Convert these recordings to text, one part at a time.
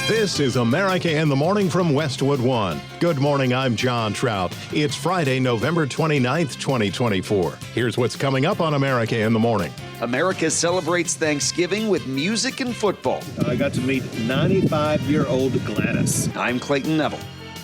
This is America in the Morning from Westwood One. Good morning, I'm John Trout. It's Friday, November 29th, 2024. Here's what's coming up on America in the Morning. America celebrates Thanksgiving with music and football. I got to meet 95-year-old Gladys. I'm Clayton Neville.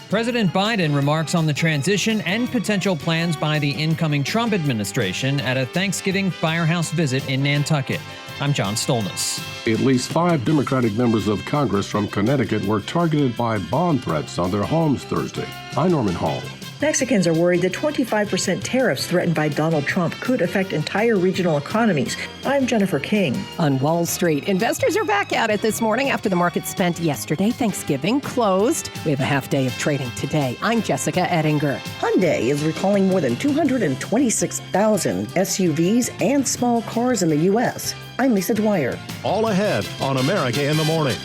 President Biden remarks on the transition and potential plans by the incoming Trump administration at a Thanksgiving firehouse visit in Nantucket. I'm John Stolnis. At least 5 Democratic members of Congress from Connecticut were targeted by bomb threats on their homes Thursday. I'm Norman Hall. Mexicans are worried that 25% tariffs threatened by Donald Trump could affect entire regional economies. I'm Jennifer King. On Wall Street, investors are back at it this morning after the market spent yesterday. Thanksgiving closed. We have a half day of trading today. I'm Jessica Ettinger. Hyundai is recalling more than 226,000 SUVs and small cars in the U.S. I'm Lisa Dwyer. All ahead on America in the Morning.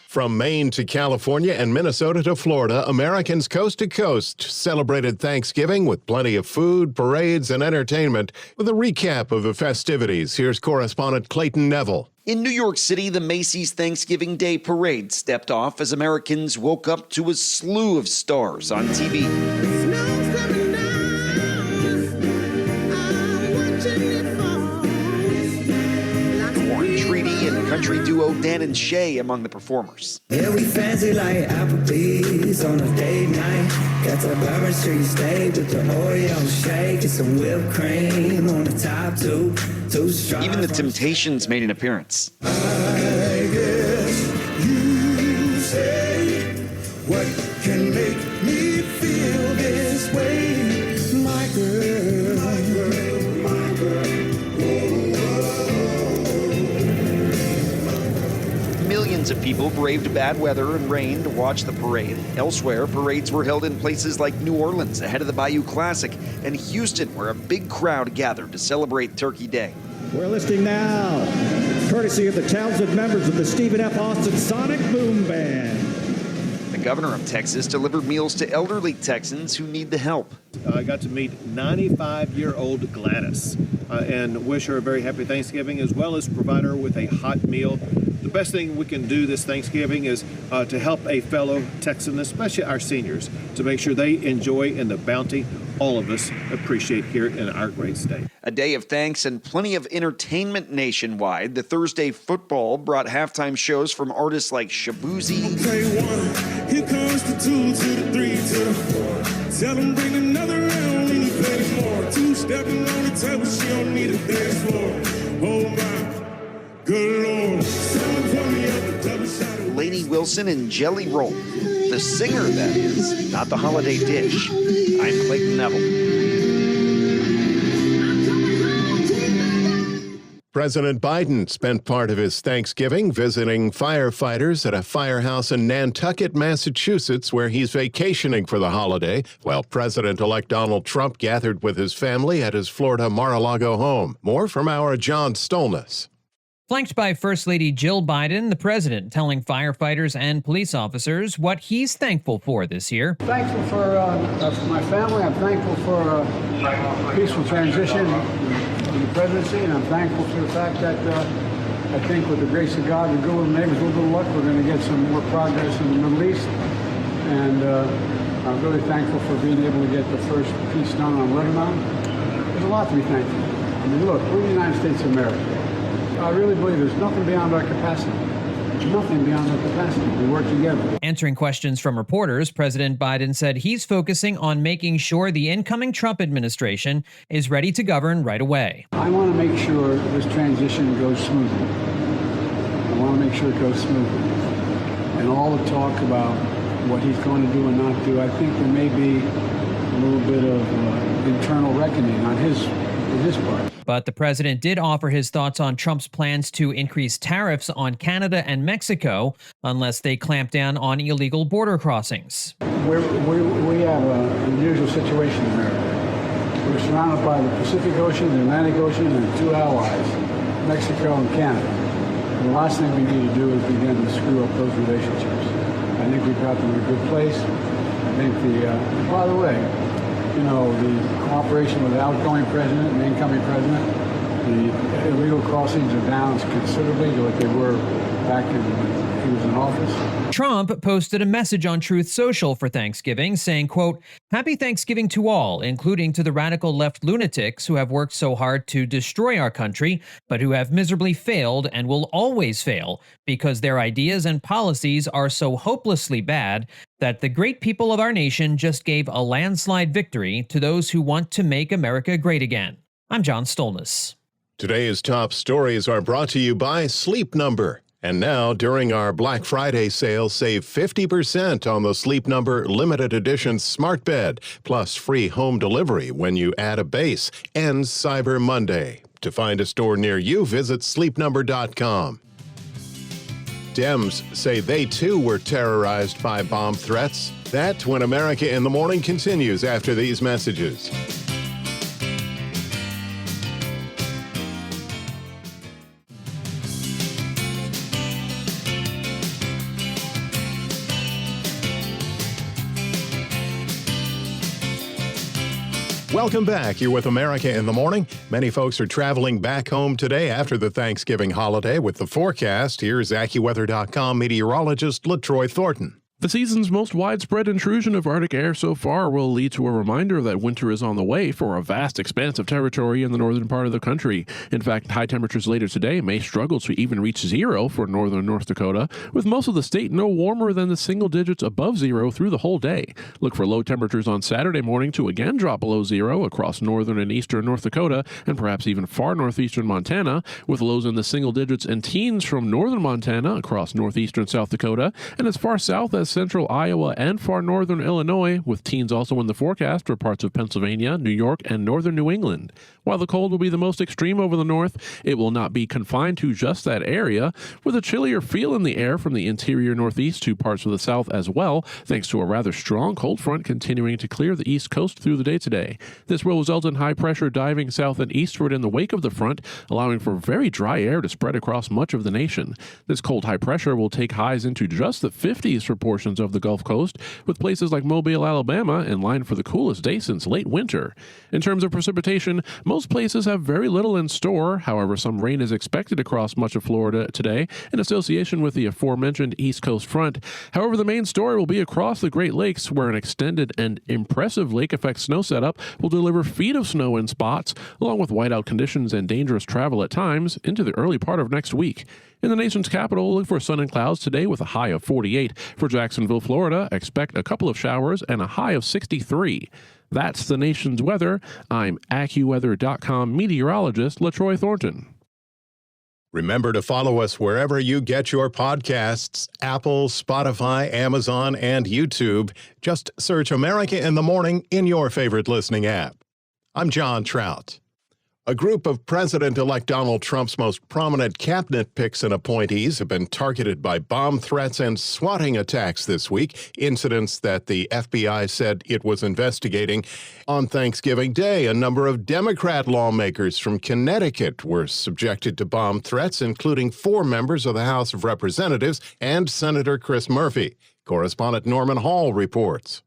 From Maine to California and Minnesota to Florida, Americans coast to coast celebrated Thanksgiving with plenty of food, parades, and entertainment. With a recap of the festivities, here's correspondent Clayton Neville. In New York City, the Macy's Thanksgiving Day Parade stepped off as Americans woke up to a slew of stars on TV. Country duo Dan and Shay among the performers. Yeah, we fancy like Applebee's on a date night. Got the Bourbon Street steak with the Oreo shake and some whipped cream on the top two. Even the Temptations made an appearance. I guess you say what can make me feel this way, my girl, my girl, my girl. Millions of people braved bad weather and rain to watch the parade. Elsewhere, parades were held in places like New Orleans ahead of the Bayou Classic and Houston, where a big crowd gathered to celebrate Turkey Day. We're listening now, courtesy of the talented members of the Stephen F. Austin Sonic Boom Band. The governor of Texas delivered meals to elderly Texans who need the help. I got to meet 95-year-old Gladys and wish her a very happy Thanksgiving, as well as provide her with a hot meal. The best thing we can do this Thanksgiving is to help a fellow Texan, especially our seniors, to make sure they enjoy in the bounty all of us appreciate here in our great state. A day of thanks and plenty of entertainment nationwide. The Thursday football brought halftime shows from artists like Shabuzi. Okay, 1, here comes the 2 to the 3 to the 4. Tell them bring another round and you play more. 2 stepping on the table, she don't need a dance floor. Oh my good Lord. Someone put me up a double shot of Lainey Wilson and Jelly Roll. The singer, that is, not the holiday dish. I'm Clayton Neville. President Biden spent part of his Thanksgiving visiting firefighters at a firehouse in Nantucket, Massachusetts, where he's vacationing for the holiday, while President-elect Donald Trump gathered with his family at his Florida Mar-a-Lago home. More from our John Stolnis. Flanked by First Lady Jill Biden, the president telling firefighters and police officers what he's thankful for this year. Thankful for my family. I'm thankful for a peaceful transition in the presidency, and I'm thankful for the fact that I think with the grace of God and good little neighbors, with a little luck, we're going to get some more progress in the Middle East. And I'm really thankful for being able to get the first peace done on Lebanon. There's a lot to be thankful for. I mean, look, we're the United States of America. I really believe there's nothing beyond our capacity. Nothing beyond our capacity. We work together. Answering questions from reporters, President Biden said he's focusing on making sure the incoming Trump administration is ready to govern right away. I want to make sure this transition goes smoothly. I want to make sure it goes smoothly. And all the talk about what he's going to do and not do, I think there may be a little bit of internal reckoning on his part. But the president did offer his thoughts on Trump's plans to increase tariffs on Canada and Mexico unless they clamp down on illegal border crossings. We have an unusual situation in America. We're surrounded by the Pacific Ocean, the Atlantic Ocean, and 2 allies, Mexico and Canada. And the last thing we need to do is begin to screw up those relationships. I think we've got them in a good place. I think by the way, the cooperation with the outgoing president and the incoming president the illegal crossings are down considerably to what they were back when he was in office. Trump posted a message on Truth Social for Thanksgiving saying, quote, "Happy Thanksgiving to all, including to the radical left lunatics who have worked so hard to destroy our country, but who have miserably failed and will always fail because their ideas and policies are so hopelessly bad that the great people of our nation just gave a landslide victory to those who want to make America great again." I'm John Stolnis. Today's top stories are brought to you by Sleep Number. And now, during our Black Friday sale, save 50% on the Sleep Number limited edition smart bed, plus free home delivery when you add a base. Ends Cyber Monday. To find a store near you, visit sleepnumber.com. Dems say they too were terrorized by bomb threats. That When America in the Morning continues after these messages. Welcome back. You're with America in the Morning. Many folks are traveling back home today after the Thanksgiving holiday. With the forecast, here's AccuWeather.com meteorologist LaTroy Thornton. The season's most widespread intrusion of Arctic air so far will lead to a reminder that winter is on the way for a vast expanse of territory in the northern part of the country. In fact, high temperatures later today may struggle to even reach zero for northern North Dakota, with most of the state no warmer than the single digits above zero through the whole day. Look for low temperatures on Saturday morning to again drop below zero across northern and eastern North Dakota and perhaps even far northeastern Montana, with lows in the single digits and teens from northern Montana across northeastern South Dakota and as far south as central Iowa and far northern Illinois, with teens also in the forecast for parts of Pennsylvania, New York, and northern New England. While the cold will be the most extreme over the north, it will not be confined to just that area, with a chillier feel in the air from the interior northeast to parts of the south as well, thanks to a rather strong cold front continuing to clear the east coast through the day today. This will result in high pressure diving south and eastward in the wake of the front, allowing for very dry air to spread across much of the nation. This cold high pressure will take highs into just the 50s for portions of the Gulf Coast, with places like Mobile, Alabama in line for the coolest day since late winter. In terms of precipitation, most places have very little in store. However, some rain is expected across much of Florida today in association with the aforementioned East Coast front. However, the main story will be across the Great Lakes, where an extended and impressive lake effect snow setup will deliver feet of snow in spots, along with whiteout conditions and dangerous travel at times into the early part of next week. In the nation's capital, look for sun and clouds today with a high of 48. For Jacksonville, Florida, expect a couple of showers and a high of 63. That's the nation's weather. I'm AccuWeather.com meteorologist LaTroy Thornton. Remember to follow us wherever you get your podcasts: Apple, Spotify, Amazon, and YouTube. Just search America in the Morning in your favorite listening app. I'm John Trout. A group of President-elect Donald Trump's most prominent cabinet picks and appointees have been targeted by bomb threats and swatting attacks this week, incidents that the FBI said it was investigating. On Thanksgiving Day, a number of Democrat lawmakers from Connecticut were subjected to bomb threats, including 4 members of the House of Representatives and Senator Chris Murphy. Correspondent Norman Hall reports.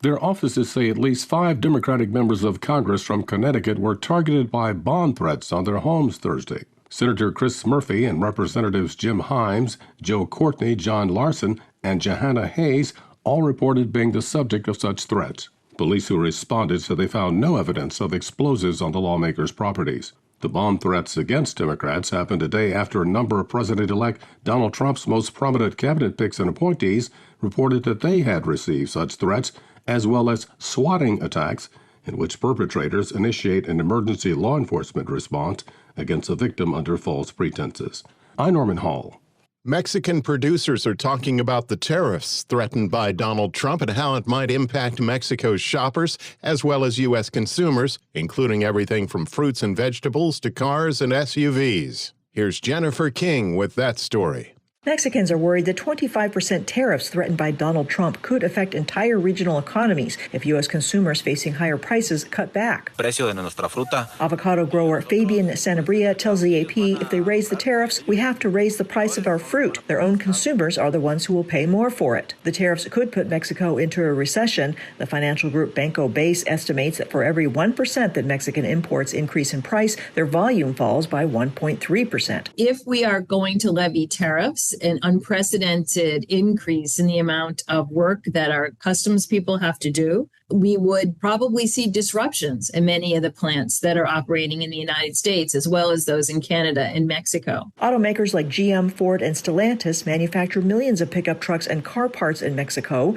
Their offices say at least 5 Democratic members of Congress from Connecticut were targeted by bomb threats on their homes Thursday. Senator Chris Murphy and Representatives Jim Himes, Joe Courtney, John Larson, and Johanna Hayes all reported being the subject of such threats. Police who responded said they found no evidence of explosives on the lawmakers' properties. The bomb threats against Democrats happened a day after a number of President-elect Donald Trump's most prominent cabinet picks and appointees reported that they had received such threats, as well as swatting attacks in which perpetrators initiate an emergency law enforcement response against a victim under false pretenses. I'm Norman Hall. Mexican producers are talking about the tariffs threatened by Donald Trump and how it might impact Mexico's shoppers as well as U.S. consumers, including everything from fruits and vegetables to cars and SUVs. Here's Jennifer King with that story. Mexicans are worried that 25% tariffs threatened by Donald Trump could affect entire regional economies if U.S. consumers facing higher prices cut back. Precio de nuestra fruta. Avocado grower Fabian Sanabria tells the AP if they raise the tariffs, we have to raise the price of our fruit. Their own consumers are the ones who will pay more for it. The tariffs could put Mexico into a recession. The financial group Banco Base estimates that for every 1% that Mexican imports increase in price, their volume falls by 1.3%. If we are going to levy tariffs, an unprecedented increase in the amount of work that our customs people have to do, we would probably see disruptions in many of the plants that are operating in the United States, as well as those in Canada and Mexico. Automakers like GM, Ford, and Stellantis manufacture millions of pickup trucks and car parts in Mexico.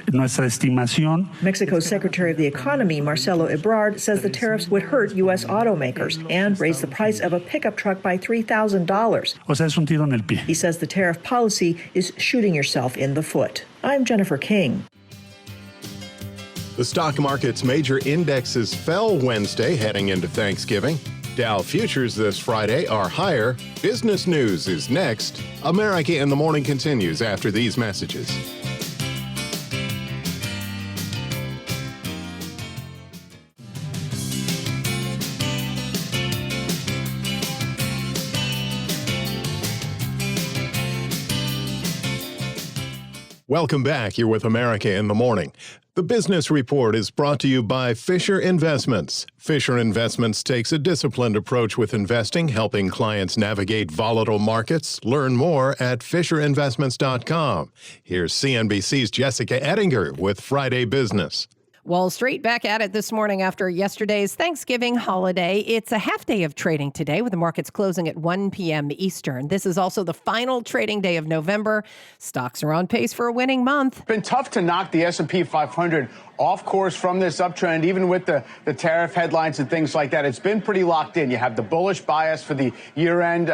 Mexico's Secretary of the Economy, Marcelo Ebrard, says the tariffs would hurt U.S. automakers and raise the price of a pickup truck by $3,000. He says the tariff policy is shooting yourself in the foot. I'm Jennifer King. The stock market's major indexes fell Wednesday heading into Thanksgiving. Dow futures this Friday are higher. Business news is next. America in the Morning continues after these messages. Welcome back. You're with America in the Morning. The Business Report is brought to you by Fisher Investments. Fisher Investments takes a disciplined approach with investing, helping clients navigate volatile markets. Learn more at FisherInvestments.com. Here's CNBC's Jessica Ettinger with Friday Business. Wall Street back at it this morning after yesterday's Thanksgiving holiday. It's a half day of trading today with the markets closing at 1 p.m. Eastern. This is also the final trading day of November. Stocks are on pace for a winning month. It's been tough to knock the S&P 500 off course from this uptrend, even with the tariff headlines and things like that. It's been pretty locked in. You have the bullish bias for the year-end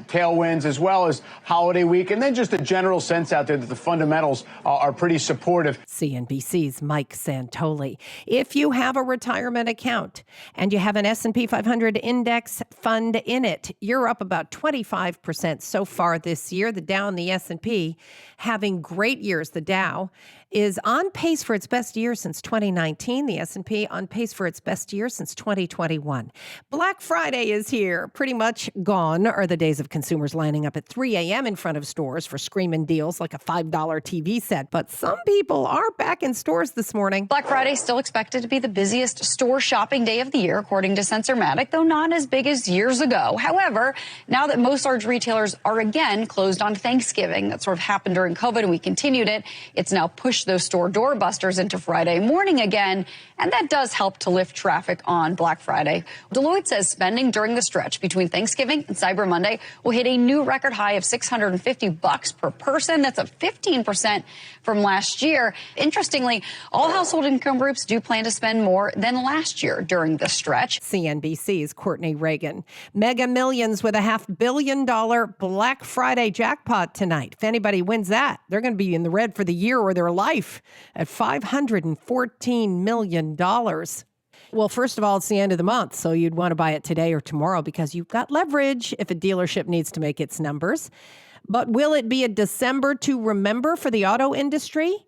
tailwinds as well as holiday week, and then just a general sense out there that the fundamentals are pretty supportive. CNBC's Mike Santoli. If you have a retirement account and you have an S&P 500 index fund in it, you're up about 25% so far this year. The Dow and the S&P having great years. The Dow is on pace for its best year since 2019. The S&P on pace for its best year since 2021. Black Friday is here. Pretty much gone are the days of consumers lining up at 3 a.m. in front of stores for screaming deals like a $5 TV set. But some people are back in stores this morning. Black Friday is still expected to be the busiest store shopping day of the year, according to Sensormatic, though not as big as years ago. However, now that most large retailers are again closed on Thanksgiving, that sort of happened during COVID and we continued it, it's now pushed those store doorbusters into Friday morning again, and that does help to lift traffic on Black Friday. Deloitte says spending during the stretch between Thanksgiving and Cyber Monday will hit a new record high of $650 per person. That's up 15% from last year. Interestingly, all household income groups do plan to spend more than last year during the stretch. CNBC's Courtney Reagan. Mega Millions with a $500 million Black Friday jackpot tonight. If anybody wins that, they're going to be in the red for the year or their life at $514 million. Well, first of all, it's the end of the month, so you'd want to buy it today or tomorrow because you've got leverage if a dealership needs to make its numbers. But will it be a December to remember for the auto industry?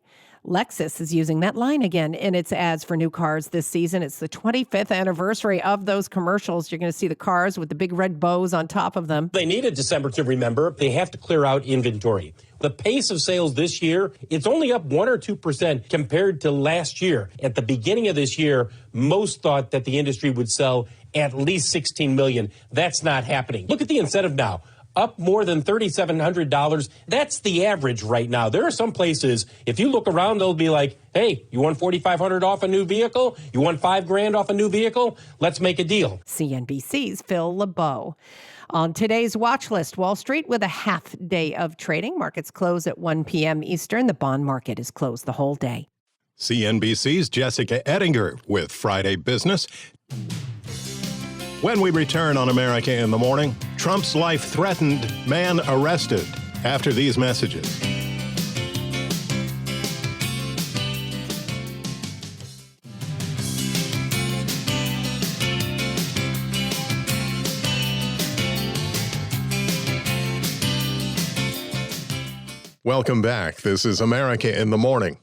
Lexus is using that line again in its ads for new cars this season. It's the 25th anniversary of those commercials. You're going to see the cars with the big red bows on top of them. They need a December to remember. They have to clear out inventory. The pace of sales this year, it's only up 1 or 2% compared to last year. At the beginning of this year, most thought that the industry would sell at least 16 million. That's not happening. Look at the incentive now. Up more than $3,700. That's the average right now. There are some places, if you look around, they'll be like, hey, you want $4,500 off a new vehicle? You want $5,000 off a new vehicle? Let's make a deal. CNBC's Phil LeBeau. On today's watch list, Wall Street with a half day of trading. Markets close at 1 p.m. Eastern. The bond market is closed the whole day. CNBC's Jessica Ettinger with Friday Business. When we return on America in the Morning, Trump's life threatened, man arrested. After these messages. Welcome back. This is America in the Morning.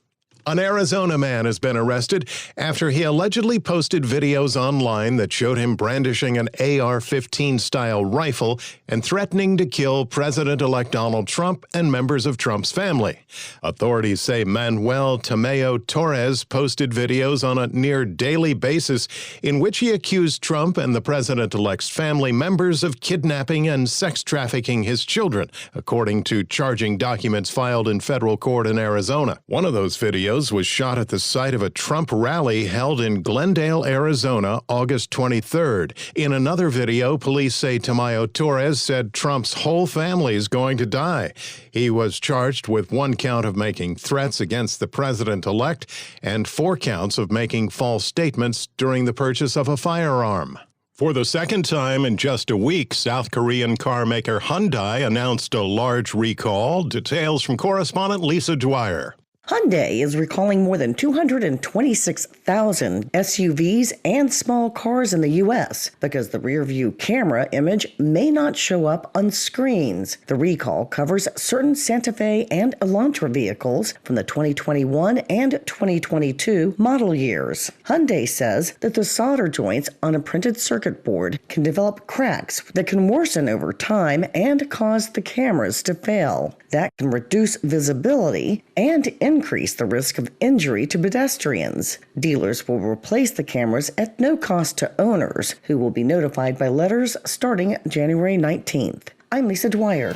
An Arizona man has been arrested after he allegedly posted videos online that showed him brandishing an AR-15 style rifle and threatening to kill President-elect Donald Trump and members of Trump's family. Authorities say Manuel Tamayo Torres posted videos on a near daily basis in which he accused Trump and the president-elect's family members of kidnapping and sex trafficking his children, according to charging documents filed in federal court in Arizona. One of those videos was shot at the site of a Trump rally held in Glendale, Arizona, August 23rd. In another video, police say Tamayo Torres said Trump's whole family is going to die. He was charged with 1 count of making threats against the president-elect and 4 counts of making false statements during the purchase of a firearm. For the second time in just a week, South Korean car maker Hyundai announced a large recall. Details from correspondent Lisa Dwyer. Hyundai is recalling more than 226,000 SUVs and small cars in the U.S. because the rear-view camera image may not show up on screens. The recall covers certain Santa Fe and Elantra vehicles from the 2021 and 2022 model years. Hyundai says that the solder joints on a printed circuit board can develop cracks that can worsen over time and cause the cameras to fail. That can reduce visibility and increase the risk of injury to pedestrians. Dealers will replace the cameras at no cost to owners, who will be notified by letters starting January 19th. I'm Lisa Dwyer.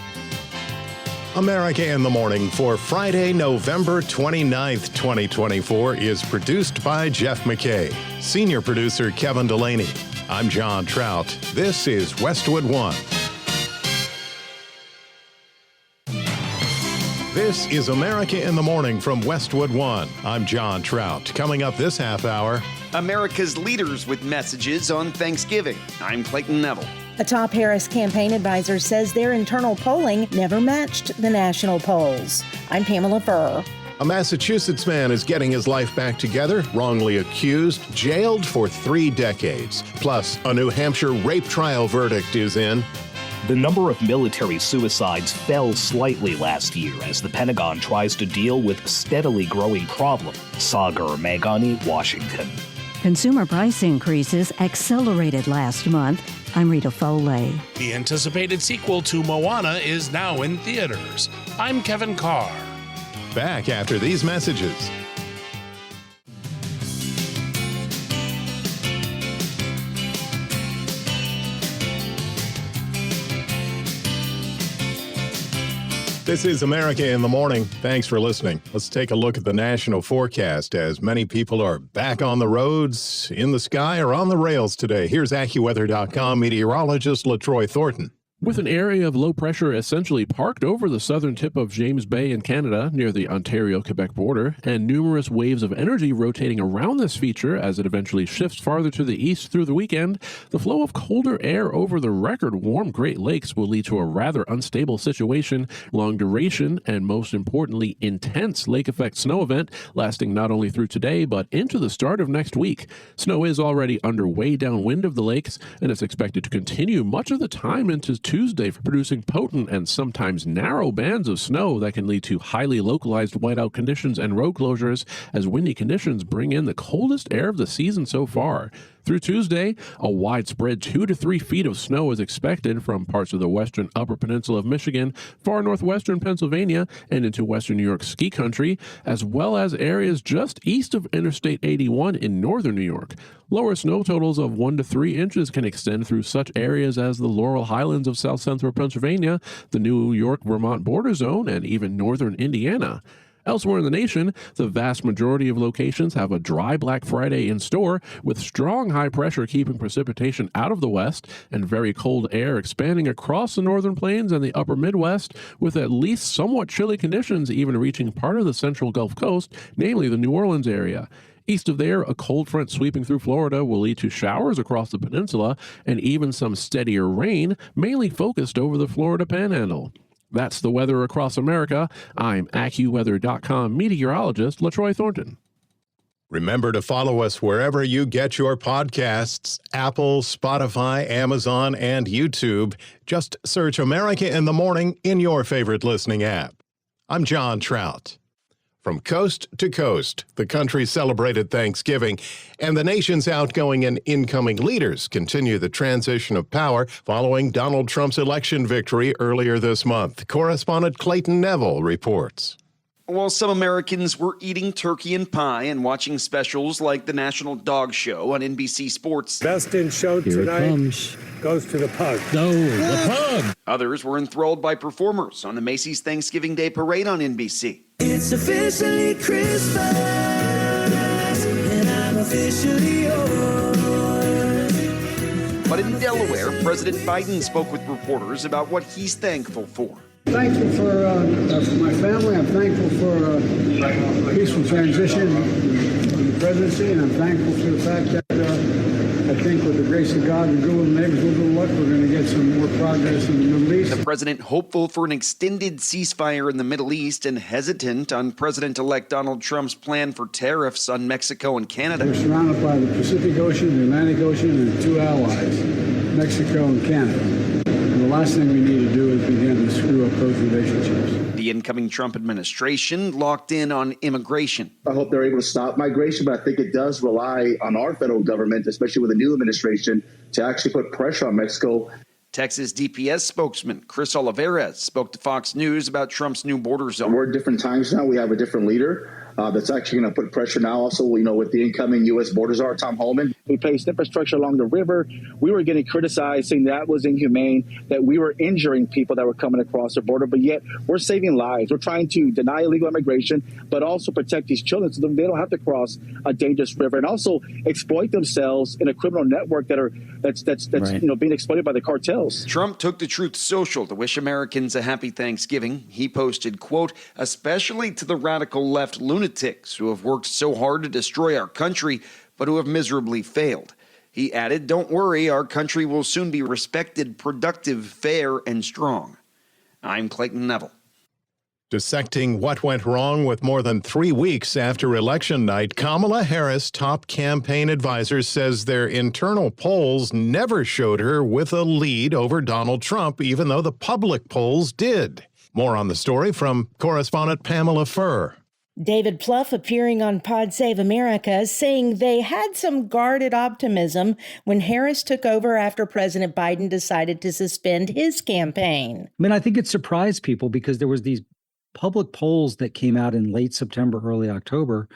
America in the Morning for Friday, November 29th, 2024 is produced by Jeff McKay, senior producer Kevin Delaney. I'm John Trout. This is Westwood One. This is America in the Morning from Westwood One. I'm John Trout. Coming up this half hour, America's leaders with messages on Thanksgiving. I'm Clayton Neville. A top Harris campaign advisor says their internal polling never matched the national polls. I'm Pamela Furr. A Massachusetts man is getting his life back together, wrongly accused, jailed for 3 decades. Plus, a New Hampshire rape trial verdict is in. The number of military suicides fell slightly last year as the Pentagon tries to deal with a steadily growing problem. Sagar Meghani, Washington. Consumer price increases accelerated last month. I'm Rita Foley. The anticipated sequel to Moana is now in theaters. I'm Kevin Carr. Back after these messages. This is America in the Morning. Thanks for listening. Let's take a look at the national forecast as many people are back on the roads, in the sky, or on the rails today. Here's AccuWeather.com meteorologist LaTroy Thornton. With an area of low pressure essentially parked over the southern tip of James Bay in Canada near the Ontario-Quebec border, and numerous waves of energy rotating around this feature as it eventually shifts farther to the east through the weekend, the flow of colder air over the record warm Great Lakes will lead to a rather unstable situation, long duration, and most importantly, intense lake effect snow event lasting not only through today but into the start of next week. Snow is already underway downwind of the lakes, and it's expected to continue much of the time into Tuesday, for producing potent and sometimes narrow bands of snow that can lead to highly localized whiteout conditions and road closures as windy conditions bring in the coldest air of the season so far. Through Tuesday, a widespread 2 to 3 feet of snow is expected from parts of the western upper peninsula of Michigan, far northwestern Pennsylvania, and into western New York ski country, as well as areas just east of Interstate 81 in northern New York. Lower snow totals of 1 to 3 inches can extend through such areas as the Laurel Highlands of south central Pennsylvania, the New York-Vermont border zone, and even northern Indiana. Elsewhere in the nation, the vast majority of locations have a dry Black Friday in store, with strong high pressure keeping precipitation out of the west and very cold air expanding across the northern plains and the upper Midwest, with at least somewhat chilly conditions even reaching part of the central Gulf Coast, namely the New Orleans area. East of there, a cold front sweeping through Florida will lead to showers across the peninsula and even some steadier rain, mainly focused over the Florida Panhandle. That's the weather across America. I'm AccuWeather.com meteorologist LaTroy Thornton. Remember to follow us wherever you get your podcasts, Apple, Spotify, Amazon, and YouTube. Just search America in the Morning in your favorite listening app. I'm John Trout. From coast to coast, the country celebrated Thanksgiving, and the nation's outgoing and incoming leaders continue the transition of power following Donald Trump's election victory earlier this month. Correspondent Clayton Neville reports. While some Americans were eating turkey and pie and watching specials like the National Dog Show on NBC Sports, best in show tonight goes to the pug. No, the pug. Others were enthralled by performers on the Macy's Thanksgiving Day Parade on NBC. It's officially Christmas, and I'm officially yours. But in Delaware, President Biden spoke with reporters about what he's thankful for. Thankful for my family. I'm thankful for a peaceful transition in the presidency, and I'm thankful for the fact that I think with the grace of God and good neighbors, with a little luck, we're going to get some more progress in the Middle East. The president hopeful for an extended ceasefire in the Middle East and hesitant on President-elect Donald Trump's plan for tariffs on Mexico and Canada. We're surrounded by the Pacific Ocean, the Atlantic Ocean, and two allies, Mexico and Canada. And the last thing we need to do is begin to screw up those relationships. The incoming Trump administration locked in on immigration. I hope they're able to stop migration, but I think it does rely on our federal government, especially with the new administration, to actually put pressure on Mexico. Texas DPS spokesman Chris Oliveira spoke to Fox News about Trump's new border zone. We're at different times now. We have a different leader that's actually going to put pressure now. Also, with the incoming U.S. border czar, Tom Homan. We placed infrastructure along the river. We were getting criticized, saying that was inhumane, that we were injuring people that were coming across the border. But yet we're saving lives. We're trying to deny illegal immigration, but also protect these children so they don't have to cross a dangerous river and also exploit themselves in a criminal network that's right. Being exploited by the cartels. Trump took to Truth Social to wish Americans a happy Thanksgiving. He posted, quote, especially to the radical left lunatics who have worked so hard to destroy our country, but who have miserably failed. He added, don't worry, our country will soon be respected, productive, fair, and strong. I'm Clayton Neville. Dissecting what went wrong with more than 3 weeks after election night, Kamala Harris' top campaign advisor says their internal polls never showed her with a lead over Donald Trump, even though the public polls did. More on the story from correspondent Pamela Furr. David Plouffe appearing on Pod Save America, saying they had some guarded optimism when Harris took over after President Biden decided to suspend his campaign. I mean, I think it surprised people because there was these public polls that came out in late September, early October,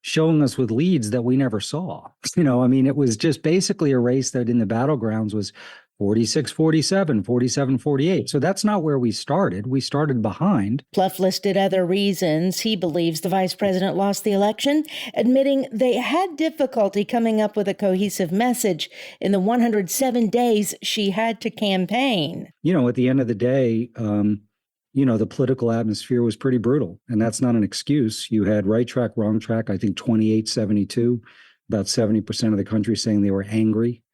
showing us with leads that we never saw. It was just basically a race that in the battlegrounds was 46-47, 47-48. So that's not where we started. We started behind. Plouffe listed other reasons he believes the vice president lost the election, admitting they had difficulty coming up with a cohesive message in the 107 days she had to campaign. At the end of the day, the political atmosphere was pretty brutal, and that's not an excuse. You had right track, wrong track, I think 28-72, about 70% of the country saying they were angry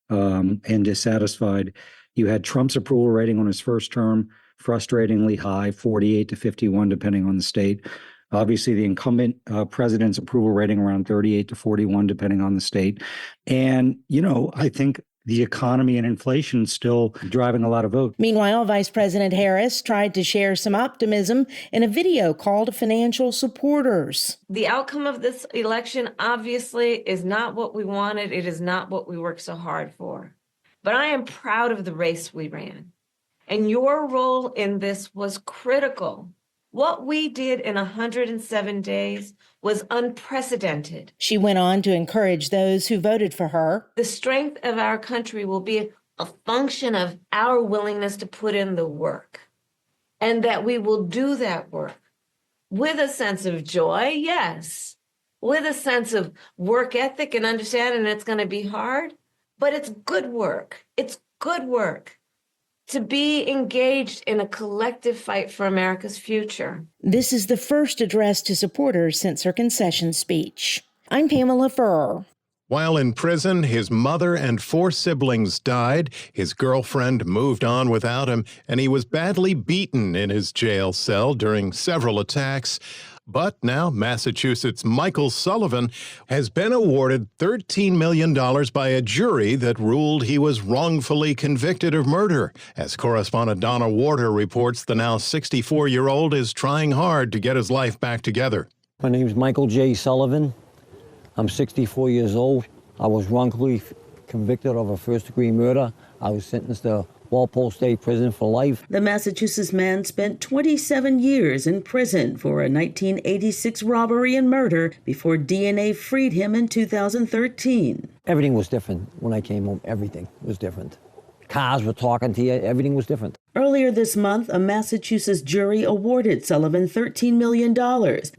and dissatisfied. You had Trump's approval rating on his first term, frustratingly high, 48-51, depending on the state. Obviously, the incumbent president's approval rating around 38-41, depending on the state. And, I think the economy and inflation still driving a lot of votes. Meanwhile, Vice President Harris tried to share some optimism in a video called Financial Supporters. The outcome of this election obviously is not what we wanted. It is not what we worked so hard for. But I am proud of the race we ran. And your role in this was critical. What we did in 107 days was unprecedented. She went on to encourage those who voted for her. The strength of our country will be a function of our willingness to put in the work, and that we will do that work with a sense of joy, yes, with a sense of work ethic and understanding it's going to be hard, but it's good work. It's good work to be engaged in a collective fight for America's future. This is the first address to supporters since her concession speech. I'm Pamela Furr. While in prison, his mother and 4 siblings died, his girlfriend moved on without him, and he was badly beaten in his jail cell during several attacks. But now Massachusetts' Michael Sullivan has been awarded $13 million by a jury that ruled he was wrongfully convicted of murder. As correspondent Donna Warder reports, the now 64-year-old is trying hard to get his life back together. My name is Michael J. Sullivan. I'm 64 years old. I was wrongfully convicted of a first-degree murder. I was sentenced to Walpole State Prison for life. The Massachusetts man spent 27 years in prison for a 1986 robbery and murder before DNA freed him in 2013. Everything was different when I came home. Everything was different. Cars were talking to you. Everything was different. Earlier this month, a Massachusetts jury awarded Sullivan $13 million,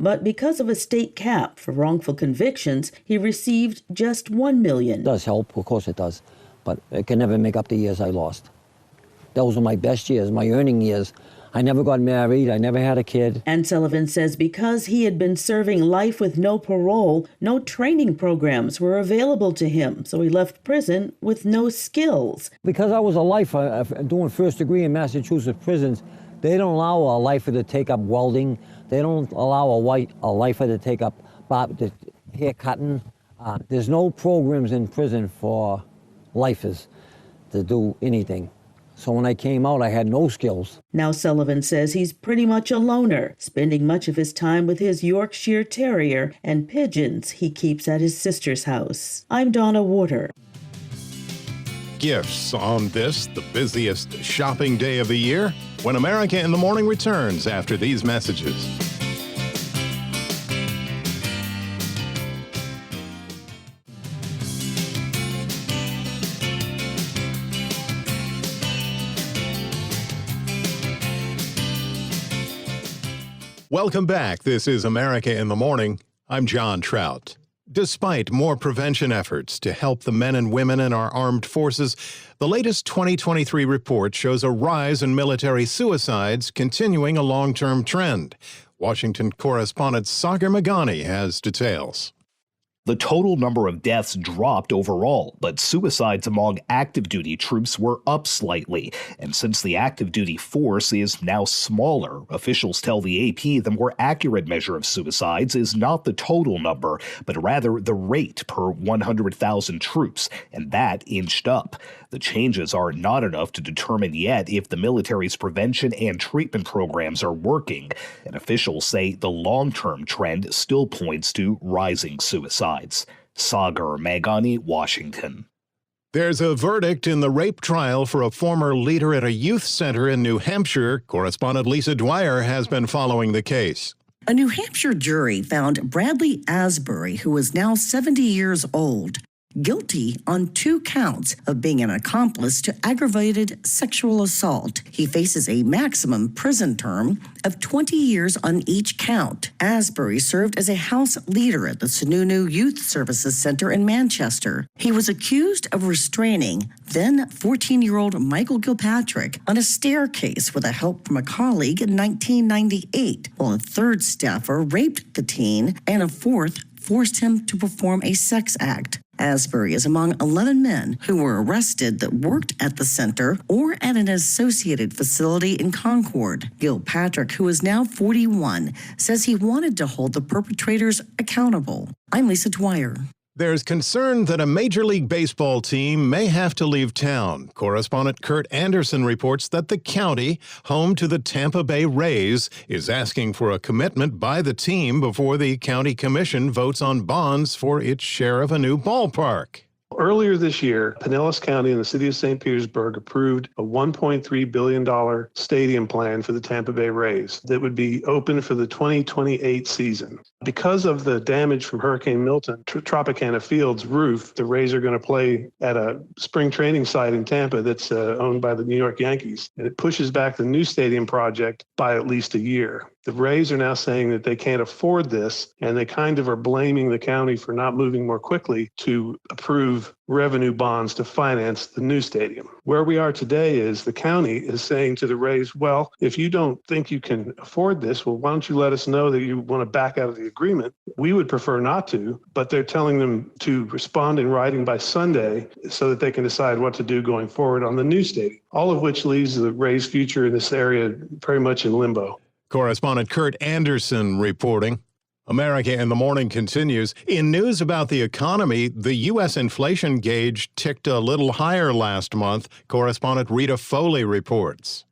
but because of a state cap for wrongful convictions, he received just $1 million. It does help, of course it does, but it can never make up the years I lost. Those were my best years, my earning years. I never got married. I never had a kid. And Sullivan says because he had been serving life with no parole, no training programs were available to him, so he left prison with no skills. Because I was a lifer doing first degree in Massachusetts prisons, they don't allow a lifer to take up welding. They don't allow a lifer to take up hair cutting. There's no programs in prison for lifers to do anything. So when I came out, I had no skills. Now Sullivan says he's pretty much a loner, spending much of his time with his Yorkshire Terrier and pigeons he keeps at his sister's house. I'm Donna Warder. Gifts on this, the busiest shopping day of the year, when America in the Morning returns after these messages. Welcome back. This is America in the Morning. I'm John Trout. Despite more prevention efforts to help the men and women in our armed forces, the latest 2023 report shows a rise in military suicides, continuing a long-term trend. Washington correspondent Sagar Meghani has details. The total number of deaths dropped overall, but suicides among active duty troops were up slightly. And since the active duty force is now smaller, officials tell the AP the more accurate measure of suicides is not the total number, but rather the rate per 100,000 troops, and that inched up. The changes are not enough to determine yet if the military's prevention and treatment programs are working, and officials say the long-term trend still points to rising suicides. Sagar Meghani, Washington. There's a verdict in the rape trial for a former leader at a youth center in New Hampshire. Correspondent Lisa Dwyer has been following the case. A New Hampshire jury found Bradley Asbury, who is now 70 years old, guilty on 2 counts of being an accomplice to aggravated sexual assault. He faces a maximum prison term of 20 years on each count. Asbury served as a house leader at the Sununu Youth Services Center in Manchester. He was accused of restraining then 14-year-old Michael Gilpatrick on a staircase with the help from a colleague in 1998, while a third staffer raped the teen and a fourth forced him to perform a sex act. Asbury is among 11 men who were arrested that worked at the center or at an associated facility in Concord. Gilpatrick, who is now 41, says he wanted to hold the perpetrators accountable. I'm Lisa Dwyer. There's concern that a Major League Baseball team may have to leave town. Correspondent Kurt Anderson reports that the county, home to the Tampa Bay Rays, is asking for a commitment by the team before the county commission votes on bonds for its share of a new ballpark. Earlier this year, Pinellas County and the city of St. Petersburg approved a $1.3 billion stadium plan for the Tampa Bay Rays that would be open for the 2028 season. Because of the damage from Hurricane Milton, Tropicana Field's roof, the Rays are going to play at a spring training site in Tampa that's owned by the New York Yankees. And it pushes back the new stadium project by at least a year. The Rays are now saying that they can't afford this, and they kind of are blaming the county for not moving more quickly to approve revenue bonds to finance the new stadium. Where we are today is the county is saying to the Rays, well, if you don't think you can afford this, well, why don't you let us know that you want to back out of the agreement? We would prefer not to, but they're telling them to respond in writing by Sunday so that they can decide what to do going forward on the new stadium, all of which leaves the Rays' future in this area very much in limbo. Correspondent Kurt Anderson reporting. America in the Morning continues. In news about the economy, the U.S. inflation gauge ticked a little higher last month. Correspondent Rita Foley reports.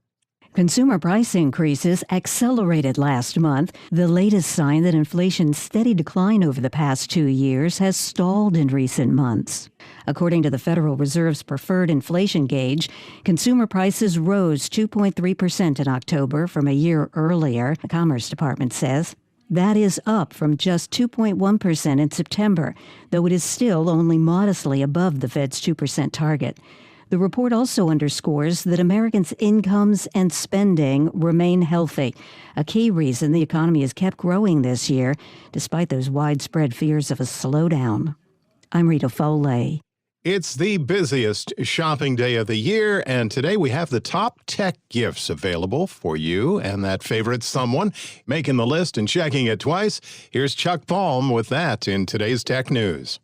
Consumer price increases accelerated last month, the latest sign that inflation's steady decline over the past 2 years has stalled in recent months. According to the Federal Reserve's preferred inflation gauge, consumer prices rose 2.3% in October from a year earlier, the Commerce Department says. That is up from just 2.1% in September, though it is still only modestly above the Fed's 2% target. The report also underscores that Americans' incomes and spending remain healthy, a key reason the economy has kept growing this year, despite those widespread fears of a slowdown. I'm Rita Foley. It's the busiest shopping day of the year, and today we have the top tech gifts available for you and that favorite someone. Making the list and checking it twice, here's Chuck Palm with that in today's Tech News.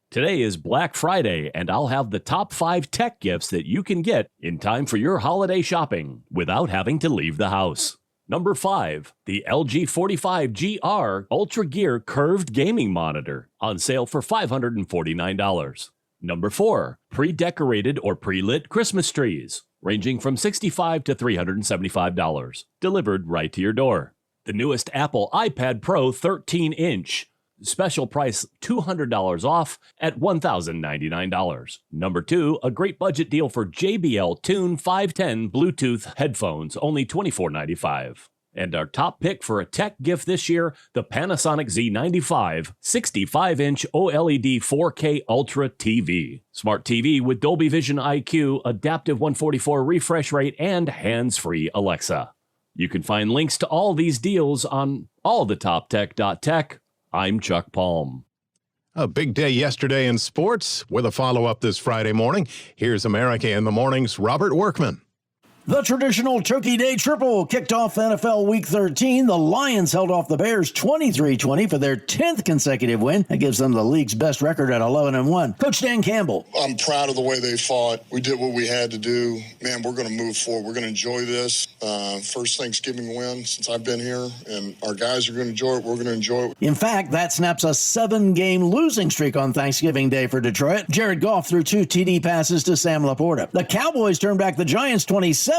Today is Black Friday, and I'll have the top 5 tech gifts that you can get in time for your holiday shopping without having to leave the house. Number 5, the LG 45GR Ultra Gear Curved Gaming Monitor, on sale for $549. Number 4, pre-decorated or pre-lit Christmas trees, ranging from $65 to $375, delivered right to your door. The newest Apple iPad Pro 13-inch, special price $200 off at $1,099. Number 2, a great budget deal for JBL Tune 510 Bluetooth headphones, only $24.95. And our top pick for a tech gift this year, the Panasonic Z95 65-inch OLED 4K Ultra TV. Smart TV with Dolby Vision IQ, adaptive 144 refresh rate, and hands-free Alexa. You can find links to all these deals on allthetoptech.tech. I'm Chuck Palm. A big day yesterday in sports with a follow-up this Friday morning. Here's America in the Morning's Robert Workman. The traditional Turkey Day Triple kicked off NFL Week 13. The Lions held off the Bears 23-20 for their 10th consecutive win. That gives them the league's best record at 11-1. Coach Dan Campbell. I'm proud of the way they fought. We did what we had to do. Man, we're going to move forward. We're going to enjoy this. First Thanksgiving win since I've been here, and our guys are going to enjoy it. We're going to enjoy it. In fact, that snaps a 7-game losing streak on Thanksgiving Day for Detroit. Jared Goff threw 2 TD passes to Sam Laporta. The Cowboys turned back the Giants 27-20.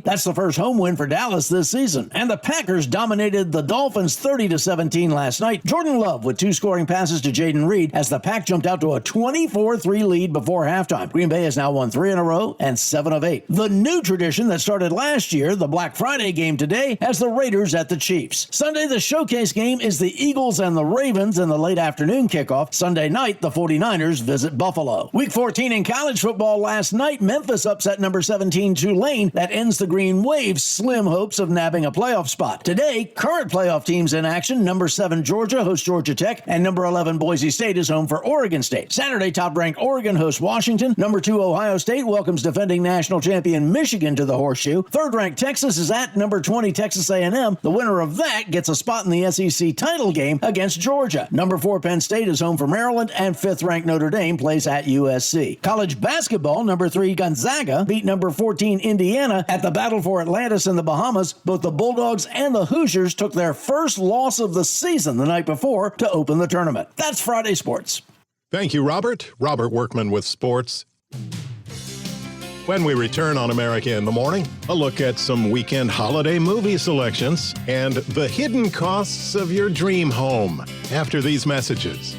That's the first home win for Dallas this season. And the Packers dominated the Dolphins 30-17 last night. Jordan Love with 2 scoring passes to Jaden Reed as the Pack jumped out to a 24-3 lead before halftime. Green Bay has now won 3 in a row and 7 of 8. The new tradition that started last year, the Black Friday game today, has the Raiders at the Chiefs. Sunday, the showcase game is the Eagles and the Ravens in the late afternoon kickoff. Sunday night, the 49ers visit Buffalo. Week 14 in college football last night, Memphis upset number 17 Tulane. That ends the Green Wave's slim hopes of nabbing a playoff spot. Today, current playoff teams in action. Number 7 Georgia hosts Georgia Tech, and number 11 Boise State is home for Oregon State. Saturday, top-ranked Oregon hosts Washington. Number 2 Ohio State welcomes defending national champion Michigan to the Horseshoe. Third-ranked Texas is at number 20 Texas A&M. The winner of that gets a spot in the SEC title game against Georgia. Number 4 Penn State is home for Maryland, and 5th-ranked Notre Dame plays at USC. College basketball, number 3 Gonzaga beat number 14 Indiana at the Battle for Atlantis in the Bahamas. Both the Bulldogs and the Hoosiers took their first loss of the season the night before to open the tournament. That's Friday Sports. Thank you, Robert. Robert Workman with sports. When we return on America in the Morning, a look at some weekend holiday movie selections and the hidden costs of your dream home after these messages.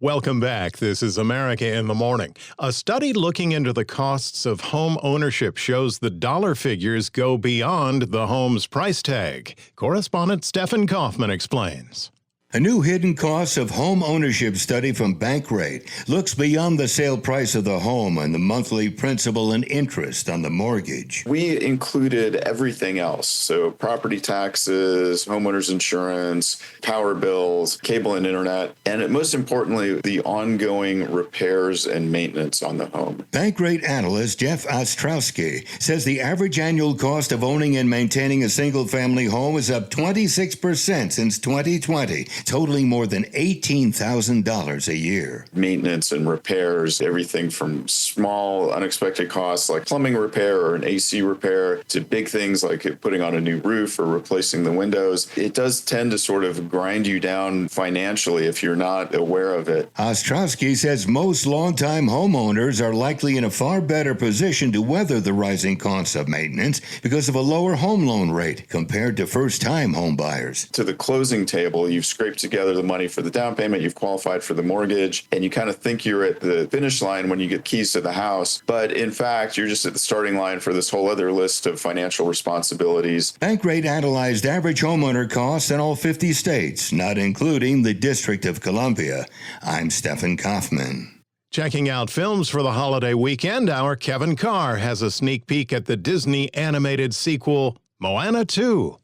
Welcome back. This is America in the Morning. A study looking into the costs of home ownership shows the dollar figures go beyond the home's price tag. Correspondent Stephen Kaufman explains. A new hidden costs of home ownership study from Bankrate looks beyond the sale price of the home and the monthly principal and interest on the mortgage. We included everything else. So property taxes, homeowners insurance, power bills, cable and internet, and most importantly, the ongoing repairs and maintenance on the home. Bankrate analyst Jeff Ostrowski says the average annual cost of owning and maintaining a single-family home is up 26% since 2020. Totaling more than $18,000 a year. Maintenance and repairs, everything from small unexpected costs like plumbing repair or an AC repair to big things like putting on a new roof or replacing the windows. It does tend to sort of grind you down financially if you're not aware of it. Ostrowski says most longtime homeowners are likely in a far better position to weather the rising costs of maintenance because of a lower home loan rate compared to first-time home buyers. To the closing table, you've scraped together the money for the down payment, you've qualified for the mortgage, and you kind of think you're at the finish line when you get keys to the house. But in fact, you're just at the starting line for this whole other list of financial responsibilities. Bankrate analyzed average homeowner costs in all 50 states, not including the District of Columbia. I'm Stephen Kaufman. Checking out films for the holiday weekend, our Kevin Carr has a sneak peek at the Disney animated sequel, Moana 2.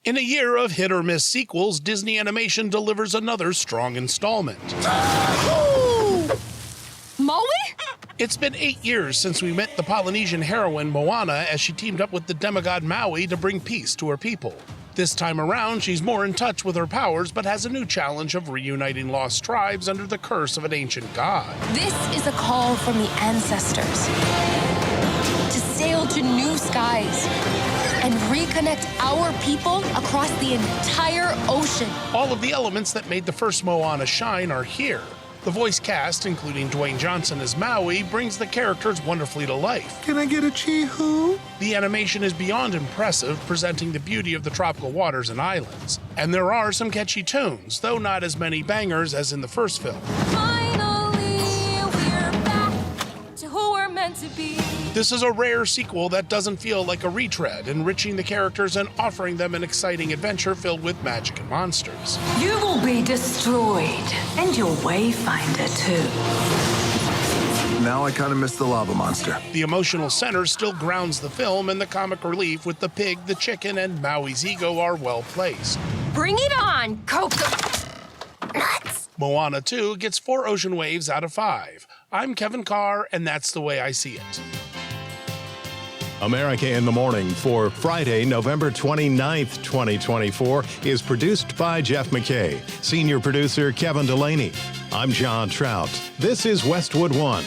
In a year of hit-or-miss sequels, Disney Animation delivers another strong installment. Maui? It's been 8 years since we met the Polynesian heroine Moana as she teamed up with the demigod Maui to bring peace to her people. This time around, she's more in touch with her powers, but has a new challenge of reuniting lost tribes under the curse of an ancient god. This is a call from the ancestors to sail to new skies and reconnect our people across the entire ocean. All of the elements that made the first Moana shine are here. The voice cast, including Dwayne Johnson as Maui, brings the characters wonderfully to life. Can I get a chee-hoo? The animation is beyond impressive, presenting the beauty of the tropical waters and islands. And there are some catchy tunes, though not as many bangers as in the first film. Finally, we're back to who we're meant to be. This is a rare sequel that doesn't feel like a retread, enriching the characters and offering them an exciting adventure filled with magic and monsters. You will be destroyed, and your wayfinder too. Now I kind of miss the lava monster. The emotional center still grounds the film, and the comic relief with the pig, the chicken, and Maui's ego are well placed. Bring it on, Coco Nuts! Moana 2 gets 4 ocean waves out of 5. I'm Kevin Carr, and that's the way I see it. America in the Morning for Friday, November 29th, 2024 is produced by Jeff McKay, senior producer Kevin Delaney. I'm John Trout. This is Westwood One.